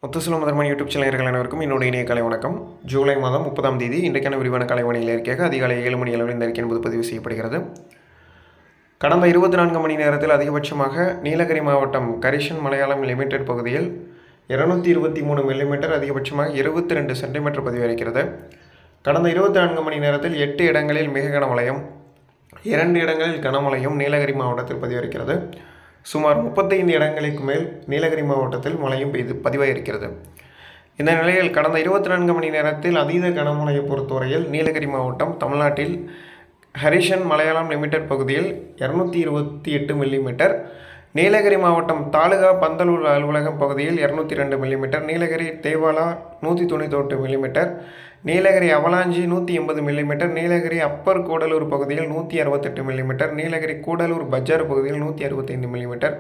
முத்துசெல்வம் முதன்மை யூடியூப் சேனல்கள் அனைவருக்கும் என்னுடைய இணைய கலை வணக்கம். ஜூலை மாதம் 30ஆம் தேதி இன்றைக்கான விரிவான கலைவாணியில் இருக்கையாக அதிகாலை 7 மணி அளவில் இந்த அறிக்கை என்பது பதிவு செய்யப்படுகிறது. கடந்த 24 மணி நேரத்தில் அதிகபட்சமாக நீலகிரி மாவட்டம் கரிஷன் மலையாளம் லிமிடெட் பகுதியில் 223 மில்லிமீட்டர், அதிகபட்சமாக 22 சென்டிமீட்டர் பதிவாகிறது. கடந்த 24 மணி நேரத்தில் 8 இடங்களில் மிக கனமழையும் 2 இடங்களில் கனமழையும் நீலகிரி மாவட்டத்தில் பதிவாகிறது. சுமார் 35 இடங்களுக்கு மேல் நீலகிரி மாவட்டத்தில் மழையும் பதிவாயிருக்கிறது. இந்த நிலையில் கடந்த 24 மணி நேரத்தில் அதீத கனமழையை பொறுத்தவரையில் நீலகிரி மாவட்டம் தமிழ்நாட்டில் ஹரிஷன் மலையாளம் லிமிடெட் பகுதியில் 228 மில்லிமீட்டர், நீலகிரி மாவட்டம் தாலுகா பந்தலூர் அலுவலகம் பகுதியில் 202 millimetre, Nilgiri Devala 198 millimetre, Nilgiri Avalanche 180 millimetre, Nilgiri upper Gudalur பகுதியில் 168 மில்லிமீட்டர், நீலகிரி கூடலூர் பஜார் பகுதியில் 165 மில்லிமீட்டர்,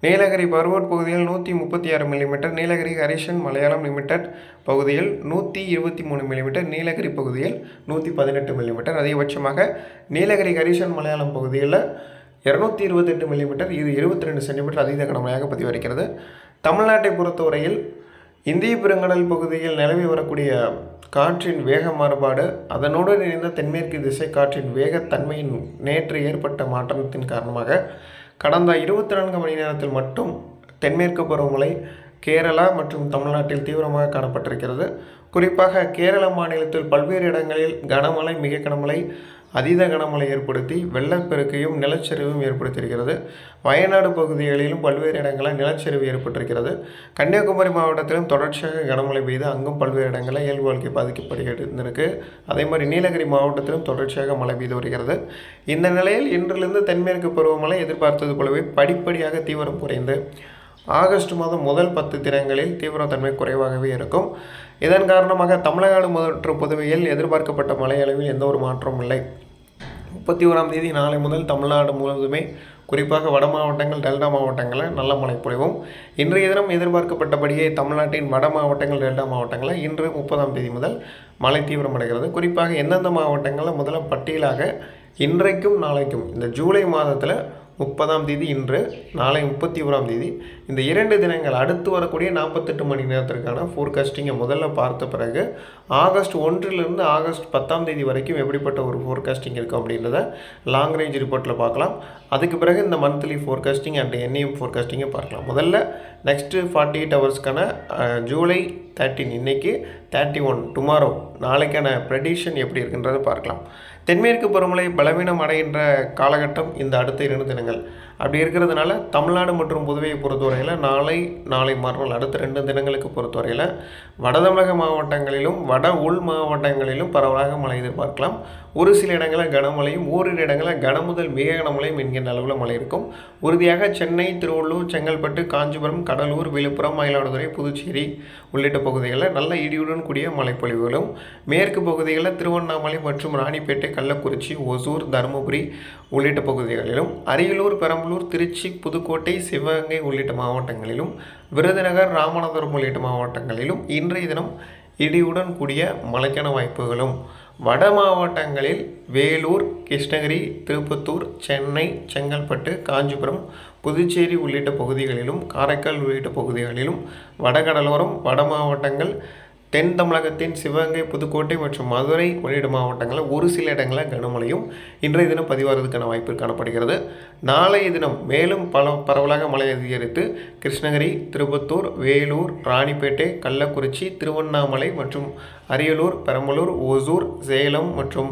நீலகிரி பர்வூர் பகுதியில் 136 மில்லிமீட்டர், நீலகிரி ஹரிஷன் மலையாளம் லிமிடெட் பகுதியில் 123 மில்லிமீட்டர், நீலகிரி பகுதியில் 118 மில்லிமீட்டர், அதிகபட்சமாக நீலகிரி ஹரிஷன் மலையாளம் பகுதியில் 228 மில்லிமீட்டர், இது 22 சென்டிமீட்டர் அதீத கனமழையாக பதிவாகிறது. தமிழ்நாட்டை பொறுத்தவரையில் இந்திய பெருங்கடல் பகுதியில் நிலவி வரக்கூடிய காற்றின் வேக மாறுபாடு, அதனோடு இணைந்த தென்மேற்கு திசை காற்றின் வேகத்தன்மையின் நேற்று ஏற்பட்ட மாற்றத்தின் காரணமாக கடந்த 24 மணி நேரத்தில் மட்டும் தென்மேற்கு பருவமழை கேரளா மற்றும் தமிழ்நாட்டில் தீவிரமாக காணப்பட்டிருக்கிறது. குறிப்பாக கேரள மாநிலத்தில் பல்வேறு இடங்களில் கனமழை, மிக கனமழை, அதீத கனமழை ஏற்படுத்தி வெள்ளப்பெருக்கையும் நிலச்சரிவும் ஏற்படுத்தியிருக்கிறது. வயநாடு பகுதிகளிலும் பல்வேறு இடங்களில் நிலச்சரிவு ஏற்பட்டிருக்கிறது. கன்னியாகுமரி மாவட்டத்திலும் தொடர்ச்சியாக கனமழை பெய்து அங்கும் பல்வேறு இடங்களில் இயல்பு வாழ்க்கை பாதிக்கப்படுகிறது. அதே மாதிரி நீலகிரி மாவட்டத்திலும் தொடர்ச்சியாக மழை பெய்து வருகிறது. இந்த நிலையில் இன்றிலிருந்து தென்மேற்கு பருவமழை எதிர்பார்த்தது போலவே படிப்படியாக தீவிரம் குறைந்து ஆகஸ்ட் மாதம் முதல் 10 தினங்களில் தீவிரத்தன்மை குறைவாகவே இருக்கும். இதன் காரணமாக தமிழ்நாடு மற்றும் புதுவையில் எதிர்பார்க்கப்பட்ட மழை அளவில் எந்த ஒரு மாற்றமும் இல்லை. 31ஆம் தேதி நாளை முதல் தமிழ்நாடு முழுவதுமே குறிப்பாக வட மாவட்டங்கள், டெல்டா மாவட்டங்களில் நல்ல மழை பொழிவும். இன்றைய தினம் எதிர்பார்க்கப்பட்டபடியே தமிழ்நாட்டின் வட மாவட்டங்கள், டெல்டா மாவட்டங்களில் இன்று 30ஆம் தேதி முதல் மழை தீவிரமடைகிறது. குறிப்பாக எந்தெந்த மாவட்டங்களில் முதல்ல பட்டியலாக இன்றைக்கும் நாளைக்கும் இந்த ஜூலை மாதத்தில் 30ஆம் தேதி இன்று, நாளை 31ஆம் தேதி, இந்த 2 தினங்கள் அடுத்து வரக்கூடிய 48 மணி நேரத்திற்கான ஃபோர்காஸ்டிங்கை முதல்ல பார்த்த பிறகு ஆகஸ்ட் 1லிருந்து ஆகஸ்ட் 10ஆம் தேதி வரைக்கும் எப்படிப்பட்ட ஒரு ஃபோர்காஸ்டிங் இருக்கும் அப்படின்றத லாங் ரேஞ்ச் ரிப்போர்ட்டில் பார்க்கலாம். அதுக்கு பிறகு இந்த மந்த்லி ஃபோர்காஸ்டிங் அண்ட் என்இஎம் ஃபோர்காஸ்டிங்கை பார்க்கலாம். முதல்ல நெக்ஸ்ட்டு 48 ஹவர்ஸ்க்கான ஜூலை 13 இன்னைக்கு 31 டுமாரோ நாளைக்கான ப்ரெடிக்ஷன் எப்படி இருக்குன்றதை பார்க்கலாம். தென்மேற்கு பருவமழை பலவீனம் அடைகின்ற காலகட்டம் இந்த அடுத்த 2 தினங்கள். அப்படி இருக்கிறதுனால தமிழ்நாடு மற்றும் புதுவையை பொறுத்தவரையில் நாளை மறுநாள் அடுத்த 2 தினங்களுக்கு பொறுத்தவரையில் வட தமிழக மாவட்டங்களிலும் வட உள் மாவட்டங்களிலும் பரவலாக மழை எதிர்பார்க்கலாம். ஒரு சில இடங்களில் கனமழையும், ஓரிரு இடங்களில் கனமுதல் மிக கனமழையும் என்கின்ற அளவில் மழை இருக்கும். உறுதியாக சென்னை, திருவள்ளூர், செங்கல்பட்டு, காஞ்சிபுரம், கடலூர், விழுப்புரம், மயிலாடுதுறை, புதுச்சேரி உள்ளிட்ட பகுதிகளில் நல்ல இடியுடன் கூடிய மழைப்பொழிவுகளும், மேற்கு பகுதிகளில் திருவண்ணாமலை மற்றும் ராணிப்பேட்டை, கள்ளக்குறிச்சி, ஒசூர், தருமபுரி உள்ளிட்ட பகுதிகளிலும், அரியலூர், பெரம்பலூர், திருச்சி, புதுக்கோட்டை, சிவகங்கை உள்ளிட்ட மாவட்டங்களிலும், விருதுநகர், ராமநாதபுரம் உள்ளிட்ட மாவட்டங்களிலும் இன்றைய தினம் இடியுடன் கூடிய மழைக்கான வாய்ப்புகளும், வட மாவட்டங்களில் வேலூர், கிருஷ்ணகிரி, திருப்பத்தூர், சென்னை, செங்கல்பட்டு, காஞ்சிபுரம், புதுச்சேரி உள்ளிட்ட பகுதிகளிலும், காரைக்கால் உள்ளிட்ட பகுதிகளிலும், வடகடலோரம், வட மாவட்டங்கள், தென் தமிழகத்தின் சிவகங்கை, புதுக்கோட்டை மற்றும் மதுரை உள்ளிட்ட மாவட்டங்களில் ஒரு சில இடங்களில் கனமழையும் இன்றைய தினம் பதிவாகிறதுக்கான வாய்ப்பு காணப்படுகிறது. நாளைய தினம் மேலும் பரவலாக மழை அதிகரித்து கிருஷ்ணகிரி, திருப்பத்தூர், வேலூர், ராணிப்பேட்டை, கள்ளக்குறிச்சி, திருவண்ணாமலை மற்றும் அரியலூர், பெரம்பலூர், ஒசூர், சேலம் மற்றும்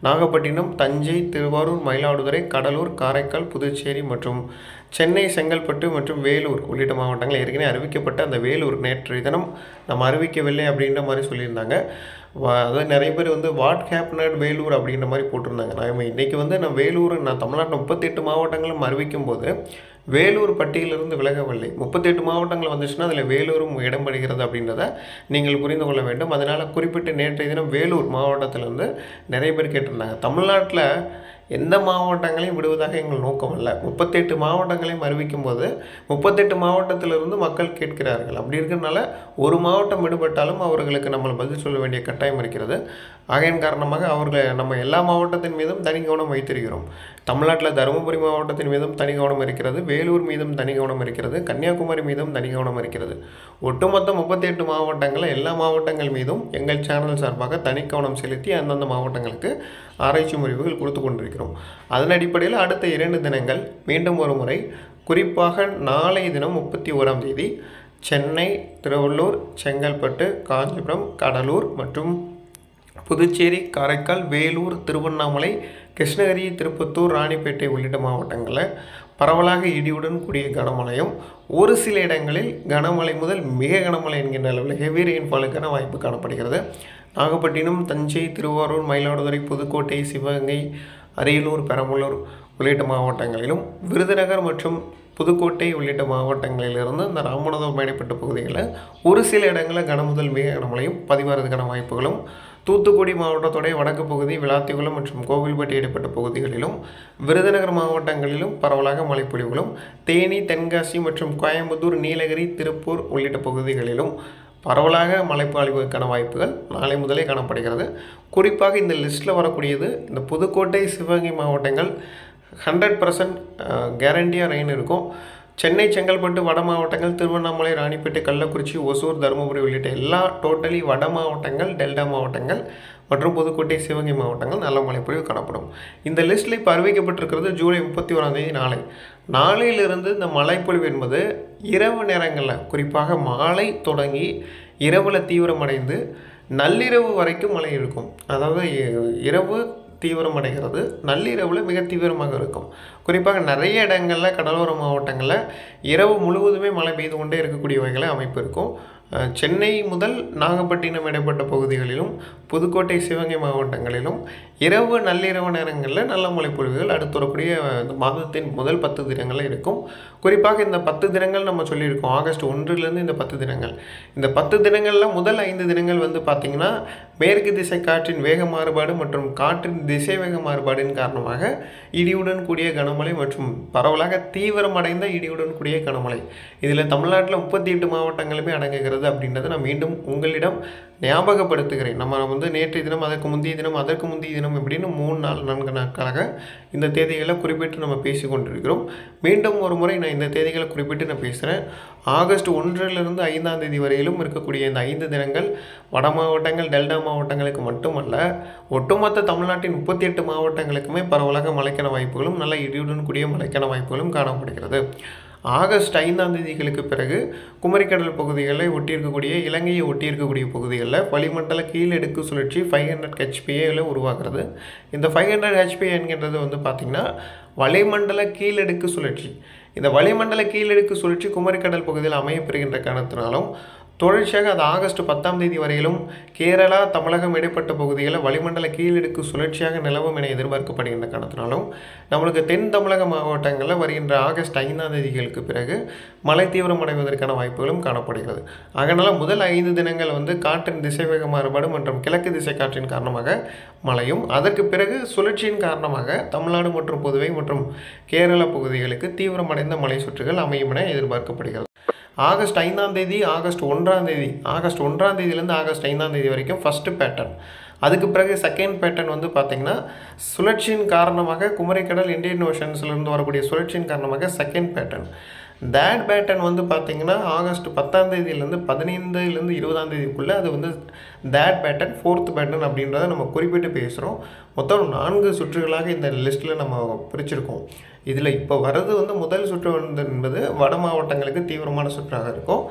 நாகப்பட்டினம், தஞ்சை, திருவாரூர், மயிலாடுதுறை, கடலூர், காரைக்கால், புதுச்சேரி மற்றும் சென்னை, செங்கல்பட்டு மற்றும் வேலூர் உள்ளிட்ட மாவட்டங்கள் ஏற்கனவே அறிவிக்கப்பட்ட அந்த வேலூர் நேற்றைய தினம் நம்ம அறிவிக்கவில்லை அப்படின்ற மாதிரி சொல்லியிருந்தாங்க. அதாவது நிறைய பேர் வாட் ஹேப்பனட் வேலூர் அப்படின்ற மாதிரி போட்டிருந்தாங்க. நான் இன்றைக்கி வேலூர் தமிழ்நாட்டில் 38 மாவட்டங்களும் அறிவிக்கும் போது வேலூர் பட்டியலிருந்து விலகவில்லை. 38 மாவட்டங்கள் வந்துச்சுன்னா அதில் வேலூரும் இடம்பெறுகிறது அப்படின்றத நீங்கள் புரிந்து கொள்ள வேண்டும். அதனால் குறிப்பிட்ட நேற்றைய தினம் வேலூர் மாவட்டத்திலிருந்து நிறைய பேர் கேட்டிருந்தாங்க. தமிழ்நாட்டில் எந்த மாவட்டங்களையும் விடுவதாக எங்கள் நோக்கம் அல்ல. 38 மாவட்டங்களையும் அறிவிக்கும் போது 38 மாவட்டத்திலிருந்து மக்கள் கேட்கிறார்கள். அப்படி இருக்கிறதுனால ஒரு மாவட்டம் விடுபட்டாலும் அவர்களுக்கு நம்ம பதில் சொல்ல வேண்டிய கட்டாயம் இருக்கிறது. ஆகையின் காரணமாக அவர்களை நம்ம எல்லா மாவட்டத்தின் மீதும் தனி கவனம் வைத்திருக்கிறோம். தமிழ்நாட்டில் தருமபுரி மாவட்டத்தின் மீதும் தனி கவனம் இருக்கிறது, வேலூர் மீதும் தனி கவனம் இருக்கிறது, கன்னியாகுமரி மீதும் தனி கவனம் இருக்கிறது. ஒட்டுமொத்த 38 மாவட்டங்களில் எல்லா மாவட்டங்கள் மீதும் எங்கள் சேனல் சார்பாக தனி கவனம் செலுத்தி அந்தந்த மாவட்டங்களுக்கு ஆராய்ச்சி முடிவுகள் கொடுத்து கொண்டிருக்கிறோம். அதன் அடிப்படையில் அடுத்த 2 தினங்கள் மீண்டும் ஒரு முறை, குறிப்பாக நாளைய தினம் 31ஆம் தேதி சென்னை, திருவள்ளூர், செங்கல்பட்டு, காஞ்சிபுரம், கடலூர் மற்றும் புதுச்சேரி, காரைக்கால், வேலூர், திருவண்ணாமலை, கிருஷ்ணகிரி, திருப்பத்தூர், ராணிப்பேட்டை உள்ளிட்ட மாவட்டங்களில் பரவலாக இடியுடன் கூடிய கனமழையும், ஒரு சில இடங்களில் கனமழை முதல் மிக கனமழை என்கின்ற அளவில் ஹெவி ரெயின்ஃபாலுக்கான வாய்ப்பு காணப்படுகிறது. நாகப்பட்டினம், தஞ்சை, திருவாரூர், மயிலாடுதுறை, புதுக்கோட்டை, சிவகங்கை, அரியலூர், பெரம்பலூர் உள்ளிட்ட மாவட்டங்களிலும், விருதுநகர் மற்றும் புதுக்கோட்டை உள்ளிட்ட மாவட்டங்களிலிருந்து இந்த ராமநாதபுரம் இடைப்பட்ட பகுதிகளில் ஒரு சில இடங்களில் கனமுதல் மிக கனமழையும் பதிவாகிறதுக்கான வாய்ப்புகளும், தூத்துக்குடி மாவட்டத்துடைய வடக்கு பகுதி, விளாத்திக்குளம் மற்றும் கோவில்பட்டி இடைப்பட்ட பகுதிகளிலும், விருதுநகர் மாவட்டங்களிலும் பரவலாக மழைப்பொழிவுகளும், தேனி, தென்காசி மற்றும் கோயம்புத்தூர், நீலகிரி, திருப்பூர் உள்ளிட்ட பகுதிகளிலும் பரவலாக மழைப்பொழிவுக்கான வாய்ப்புகள் நாளை முதலே காணப்படுகிறது. குறிப்பாக இந்த லிஸ்ட்டில் வரக்கூடியது இந்த புதுக்கோட்டை, சிவகங்கை மாவட்டங்கள் 100% கேரண்டியாக ரெயின் இருக்கும். சென்னை, செங்கல்பட்டு வட மாவட்டங்கள், திருவண்ணாமலை, ராணிப்பேட்டை, கள்ளக்குறிச்சி, ஒசூர், தருமபுரி உள்ளிட்ட எல்லா டோட்டலி வட மாவட்டங்கள், டெல்டா மாவட்டங்கள் மற்றும் புதுக்கோட்டை, சிவகங்கை மாவட்டங்கள் நல்ல மழைப்பொழிவு காணப்படும். இந்த லிஸ்ட்டில் இப்போ அறிவிக்கப்பட்டிருக்கிறது ஜூலை 31ஆம் தேதி நாளை. நாளையிலிருந்து இந்த மழைப்பொழிவு என்பது இரவு நேரங்களில், குறிப்பாக மாலை தொடங்கி இரவில் தீவிரமடைந்து நள்ளிரவு வரைக்கும் மழை இருக்கும். அதாவது இரவு தீவிரமடைகிறது, நள்ளிரவில் மிக தீவிரமாக இருக்கும். குறிப்பாக நிறைய இடங்களில் கடலோர மாவட்டங்களில் இரவு முழுவதுமே மழை பெய்து கொண்டே இருக்கக்கூடிய வகையில் அமைப்பு இருக்கும். சென்னை முதல் நாகப்பட்டினம் இடைப்பட்ட பகுதிகளிலும், புதுக்கோட்டை, சிவகங்கை மாவட்டங்களிலும் இரவு நள்ளிரவு நேரங்களில் நல்ல மழைப்பொழிவுகள் அடுத்து வரக்கூடிய இந்த மாதத்தின் முதல் 10 தினங்களில் இருக்கும். குறிப்பாக இந்த 10 தினங்கள் நம்ம சொல்லியிருக்கோம், ஆகஸ்ட் 1லேருந்து இந்த 10 தினங்கள். இந்த 10 தினங்களில் முதல் 5 தினங்கள் வந்து பார்த்திங்கன்னா மேற்கு திசை காற்றின் வேக மாறுபாடு மற்றும் காற்றின் திசை வேக மாறுபாடின் காரணமாக இடியுடன் கூடிய கனமழை மற்றும் பரவலாக தீவிரமடைந்த இடியுடன் கூடிய கனமழை. இதில் தமிழ்நாட்டில் 38 மாவட்டங்களுமே அடங்குகிறது அப்படின்றத நான் மீண்டும் உங்களிடம் ஞாபகப்படுத்துகிறேன். நம்ம வந்து நேற்றைய தினம், அதற்கு முந்தைய தினம், அதற்கு முந்தைய தினம் இப்படின்னு 4 நாட்களாக இந்த தேதிகளை குறிப்பிட்டு நம்ம பேசி கொண்டிருக்கிறோம். மீண்டும் ஒரு முறை நான் இந்த தேதிகளை குறிப்பிட்டு நான் பேசுகிறேன். ஆகஸ்ட் 1லிருந்து 5ஆம் தேதி வரையிலும் இருக்கக்கூடிய இந்த 5 தினங்கள் வட மாவட்டங்கள், டெல்டா மாவட்டங்களுக்கு மட்டுமல்ல, ஒட்டுமொத்த தமிழ்நாட்டின் 38 மாவட்டங்களுக்குமே பரவலாக மழைக்கான வாய்ப்புகளும் நல்ல இடியுடன் கூடிய மழைக்கான வாய்ப்புகளும் காணப்படுகிறது. ஆகஸ்ட் 5ஆம் தேதிகளுக்கு பிறகு குமரிக்கடல் பகுதிகளை ஒட்டியிருக்கக்கூடிய, இலங்கையை ஒட்டியிருக்கக்கூடிய பகுதிகளில் வளிமண்டல கீழடுக்கு சுழற்சி 500 HPAவில் உருவாகிறது. இந்த 500 HPA என்கின்றது வந்து பார்த்திங்கன்னா வளிமண்டல கீழடுக்கு சுழற்சி. இந்த வளிமண்டல கீழடுக்கு சுழற்சி குமரிக்கடல் பகுதியில் அமையப்பெறுகின்ற காரணத்தினாலும் தொடர்ச்சியாக அது ஆகஸ்ட் 10ஆம் தேதி வரையிலும் கேரளா, தமிழகம் இடைப்பட்ட பகுதிகளில் வளிமண்டல கீழடுக்கு சுழற்சியாக நிலவும் என எதிர்பார்க்கப்படுகின்ற காரணத்தினாலும் நம்மளுக்கு தென் தமிழக மாவட்டங்களில் வருகின்ற ஆகஸ்ட் 5ஆம் தேதிகளுக்கு பிறகு மழை தீவிரமடைவதற்கான வாய்ப்புகளும் காணப்படுகிறது. அதனால் முதல் 5 தினங்கள் வந்து காற்றின் திசைவேக மாறுபாடு மற்றும் கிழக்கு திசை காற்றின் காரணமாக மழையும், அதற்கு பிறகு சுழற்சியின் காரணமாக தமிழ்நாடு மற்றும் புதுவை மற்றும் கேரளா பகுதிகளுக்கு தீவிரமடைந்த மழை சுற்றுகள் அமையும் என எதிர்பார்க்கப்படுகிறது. ஆகஸ்ட் 5ஆம் தேதி, ஆகஸ்ட் 1ஆம் தேதி, ஆகஸ்ட் 1ஆம் தேதியிலேருந்து ஆகஸ்ட் 5ஆம் தேதி வரைக்கும் ஃபஸ்ட்டு பேட்டர்ன். அதுக்கு பிறகு செகண்ட் பேட்டர்ன் வந்து பார்த்திங்கன்னா சுழற்சியின் காரணமாக குமரிக்கடல், இந்தியன் ஓஷன்ஸ்லேருந்து வரக்கூடிய சுழற்சியின் காரணமாக செகண்ட் பேட்டர்ன். தேட் பேட்டர்ன் வந்து பார்த்திங்கன்னா ஆகஸ்ட் 10ஆம் தேதியிலேருந்து 15லேருந்து 20ஆம் தேதிக்குள்ளே அது வந்து தேட் பேட்டர்ன், ஃபோர்த் பேட்டர்ன் அப்படின்றத நம்ம குறிப்பிட்டு பேசுகிறோம். மொத்தம் 4 சுற்றுகளாக இந்த லிஸ்ட்டில் நம்ம பிரிச்சிருக்கோம். இதில் இப்போ வர்றது வந்து முதல் சுற்று என்பது வட மாவட்டங்களுக்கு தீவிரமான சுற்றாக இருக்கும்.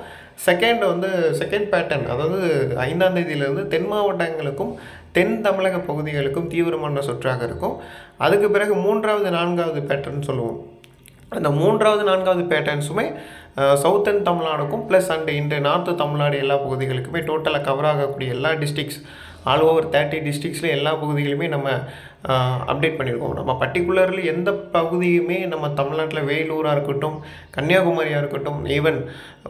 செகண்ட் பேட்டர்ன், அதாவது 5ஆம் தேதியிலிருந்து தென் மாவட்டங்களுக்கும் தென் தமிழக பகுதிகளுக்கும் தீவிரமான சுற்றாக இருக்கும். அதுக்கு பிறகு 3வது 4வது பேட்டர்ன் சொல்லுவோம். அந்த 3வது 4வது பேட்டர்ன்ஸுமே சவுத்தன் தமிழ்நாடுக்கும் ப்ளஸ் அண்ட் இந்த நார்த்து தமிழ்நாடு எல்லா பகுதிகளுக்குமே டோட்டலாக கவர் ஆகக்கூடிய எல்லா டிஸ்ட்ரிக்ஸ், ஆல் ஓவர் 30 டிஸ்ட்ரிக்ஸில் எல்லா பகுதிகளுமே நம்ம அப்டேட் பண்ணியிருக்கோம். நம்ம பர்டிகுலர்லி எந்த பகுதியுமே நம்ம தமிழ்நாட்டில் வேலூராக இருக்கட்டும், கன்னியாகுமரியாக இருக்கட்டும், ஈவன்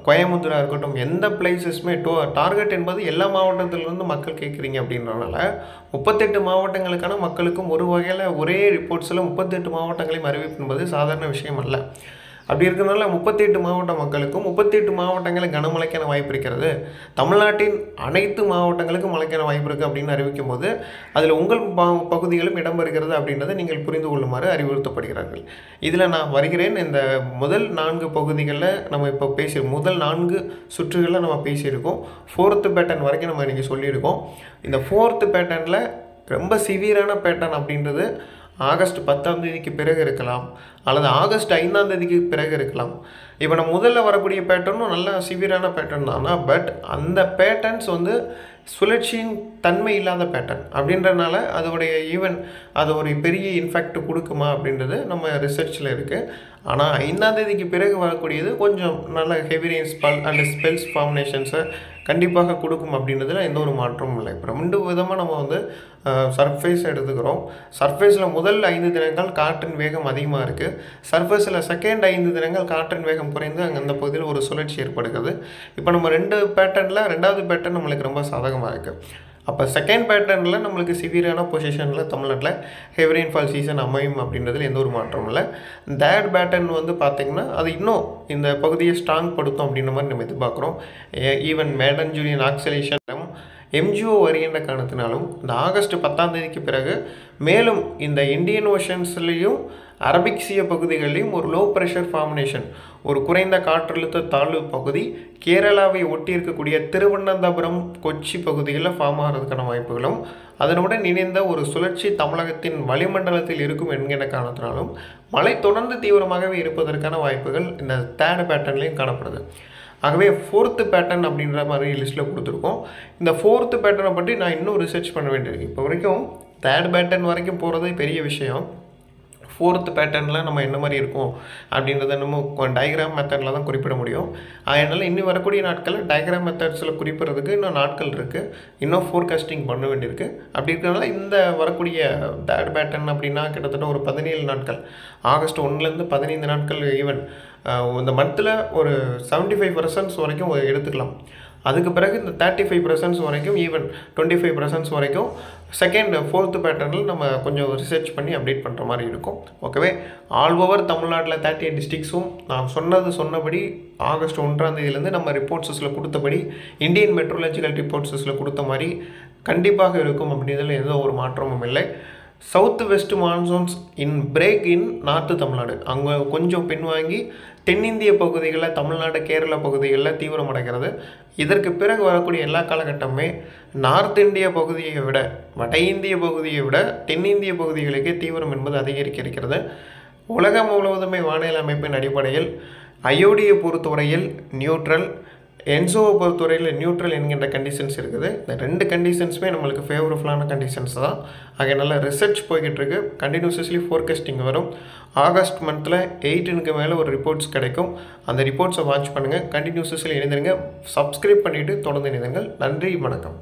கோயம்புத்தூராக இருக்கட்டும், எந்த பிளேசஸுமே டார்கெட் என்பது எல்லா மாவட்டத்திலிருந்து மக்கள் கேட்குறீங்க அப்படின்றனால 38 மாவட்டங்களுக்கான மக்களுக்கும் ஒரு வகையில் ஒரே ரிப்போர்ட்ஸில் 38 மாவட்டங்களையும் அறிவிப்பு என்பது சாதாரண விஷயம் அல்ல. அப்படி இருக்கிறதுனால 38 மாவட்ட மக்களுக்கும் 38 மாவட்டங்களில் கனமழைக்கான வாய்ப்பு இருக்கிறது, தமிழ்நாட்டின் அனைத்து மாவட்டங்களுக்கும் மழைக்கான வாய்ப்பு இருக்குது அப்படின்னு அறிவிக்கும் போது அதில் உங்கள் பகுதிகளும் இடம்பெறுகிறது அப்படின்றத நீங்கள் புரிந்து கொள்ளுமாறு அறிவுறுத்தப்படுகிறார்கள். இதில் நான் வருகிறேன். இந்த முதல் 4 பகுதிகளில் நம்ம இப்போ முதல் 4 சுற்றுகளில் நம்ம பேசியிருக்கோம். 4th பேட்டர்ன் வரைக்கும் நம்ம இன்றைக்கி சொல்லியிருக்கோம். இந்த 4th பேட்டர்னில் ரொம்ப சிவியரான பேட்டர்ன் அப்படின்றது ஆகஸ்ட் 10ஆம் தேதிக்கு பிறகு இருக்கலாம், அல்லது ஆகஸ்ட் 5ஆம் தேதிக்கு பிறகு இருக்கலாம். இப்போ நம்ம முதல்ல வரக்கூடிய பேட்டர்னும் நல்ல சிவியரான பேட்டர்ன் தானா, பட் அந்த பேட்டர்ன்ஸ் வந்து சுழற்சியின் தன்மை இல்லாத பேட்டர்ன் அப்படின்றனால அதோடைய அது ஒரு பெரிய இன்ஃபேக்ட் கொடுக்குமா அப்படின்றது நம்ம ரிசர்ச்சில் இருக்குது. ஆனால் 5ஆம் தேதிக்கு பிறகு வரக்கூடியது கொஞ்சம் நல்ல ஹெவி ரெயின் அண்ட் ஸ்பெல்ஸ் ஃபார்மேஷன்ஸை கண்டிப்பாக கொடுக்கும் அப்படின்றதுல எந்த ஒரு மாற்றமும் இல்லை. இப்போ 2 விதமாக நம்ம வந்து சர்ஃபேஸ் எடுத்துக்கிறோம். சர்ஃபேஸில் முதல் 5 தினங்கள் காற்றின் வேகம் அதிகமாக இருக்குது. சர்ஃபேஸில் செகண்ட் 5 தினங்கள் காற்றின் வேகம் குறைந்து அங்கே அந்த பகுதியில் ஒரு சுழற்சி ஏற்படுகிறது. இப்போ நம்ம 2 பேட்டர்னில் 2வது பேட்டர்ன் நம்மளுக்கு ரொம்ப சாதகமாக இருக்குது. அப்போ செகண்ட் பேட்டர்னில் நம்மளுக்கு சிவியரான பொசிஷனில் தமிழ்நாட்டில் ஹெவி ரெயின்ஃபால் சீசன் அமையும் அப்படின்றதுல எந்த ஒரு மாற்றமும் இல்லை. தேர்ட் பேட்டர்ன் வந்து பார்த்திங்கன்னா அது இன்னும் இந்த பகுதியை ஸ்ட்ராங் படுத்தும் அப்படின்ற மாதிரி நம்ம எதிர்பார்க்குறோம். ஈவன் மேடன் ஜூலியன் ஆக்சலேஷனும் எம்ஜிஓ வருகின்ற காரணத்தினாலும் இந்த ஆகஸ்ட் 10ஆம் தேதிக்கு பிறகு மேலும் இந்த இந்தியன் ஓஷன்ஸ்லேயும் அரபிக் சீ பகுதிகளிலும் ஒரு லோ ப்ரெஷர் ஃபார்மேஷன், ஒரு குறைந்த காற்றழுத்த தாழ்வு பகுதி கேரளாவை ஒட்டி இருக்கக்கூடிய திருவனந்தபுரம் கொச்சி பகுதிகளில் ஃபார்ம் ஆகிறதுக்கான வாய்ப்புகளும் அதனுடன் இணைந்த ஒரு சுழற்சி தமிழகத்தின் வளிமண்டலத்தில் இருக்கும் என்கிற காரணத்தினாலும் மழை தொடர்ந்து தீவிரமாகவே இருப்பதற்கான வாய்ப்புகள் இந்த தேர்ட் பேட்டர்ன்லேயும் காணப்படுது. ஆகவே 4th பேட்டர்ன் அப்படின்ற மாதிரி லிஸ்ட்டில் கொடுத்துருக்கோம். இந்த 4th பேட்டர்னை பற்றி நான் இன்னும் ரிசர்ச் பண்ண வேண்டியிருக்கு. இப்போ வரைக்கும் தேர்ட் பேட்டர்ன் வரைக்கும் போகிறதே பெரிய விஷயம். 4th பேட்டர்னில் நம்ம என்ன மாதிரி இருக்கும் அப்படின்றத நம்ம டயக்ராம் மெத்தடில் தான் குறிப்பிட முடியும். அதனால் இன்னும் வரக்கூடிய நாட்களில் டயக்ராம் மெத்தட்ஸில் குறிப்பிட்றதுக்கு இன்னும் நாட்கள் இருக்குது, இன்னும் ஃபோர்காஸ்டிங் பண்ண வேண்டியிருக்கு. அப்படி இருக்கிறதுனால இந்த வரக்கூடிய தேர்ட் பேட்டர்ன் அப்படின்னா கிட்டத்தட்ட ஒரு 17 நாட்கள், ஆகஸ்ட் 1லேருந்து 15 நாட்கள், ஈவன் இந்த மந்தில் ஒரு 75% வரைக்கும் எடுத்துக்கலாம். அதுக்கு பிறகு இந்த 35% வரைக்கும், ஈவன் 25% வரைக்கும் செகண்ட் 4th பேட்டர்னில் நம்ம கொஞ்சம் ரிசர்ச் பண்ணி அப்டேட் பண்ணுற மாதிரி இருக்கும். ஓகேவே, ஆல் ஓவர் தமிழ்நாட்டில் 38 டிஸ்ட்ரிக்ஸும் நான் சொன்னபடி ஆகஸ்ட் 1ஆம் தேதியிலேருந்து நம்ம ரிப்போர்ட்ஸில் கொடுத்தபடி இந்தியன் மெட்ரோலஜிக்கல் ரிப்போர்ட்ஸில் கொடுத்த மாதிரி கண்டிப்பாக இருக்கும் அப்படின்றதுல எந்த ஒரு மாற்றமும் இல்லை. South west monsoons break in north Tamil Nadu, அங்கே கொஞ்சம் பின்வாங்கி தென்னிந்திய பகுதிகளில் தமிழ்நாடு கேரளா பகுதிகளில் தீவிரமடைகிறது. இதற்கு பிறகு வரக்கூடிய எல்லா காலகட்டமே நார்த் இந்திய பகுதியை விட வட இந்திய பகுதியை விட தென்னிந்திய பகுதிகளுக்கே தீவிரம் என்பது அதிகரிக்க இருக்கிறது. உலகம் முழுவதுமே வானிலை அமைப்பின் அடிப்படையில் ஐஓடியை பொறுத்தவரையில் நியூட்ரல், என்சோவை பொறுத்தவரையில் நியூட்ரல் என்கின்ற கண்டிஷன்ஸ் இருக்குது. இந்த 2 கண்டிஷன்ஸுமே நம்மளுக்கு ஃபேவரபுளான கண்டிஷன்ஸ் தான். ஆக நல்ல ரிசர்ச் போய்கிட்டு இருக்கு. கண்டினியூஸஸ்லி ஃபோர்காஸ்டிங் வரும். ஆகஸ்ட் மந்தில் 18க்கு மேலே ஒரு ரிப்போர்ட்ஸ் கிடைக்கும். அந்த ரிப்போர்ட்ஸை வாட்ச் பண்ணுங்கள். கண்டினியூஸஸ்லி இணைந்திருங்க. சப்ஸ்கிரைப் பண்ணிவிட்டு தொடர்ந்து இணைந்திருங்கள். நன்றி, வணக்கம்.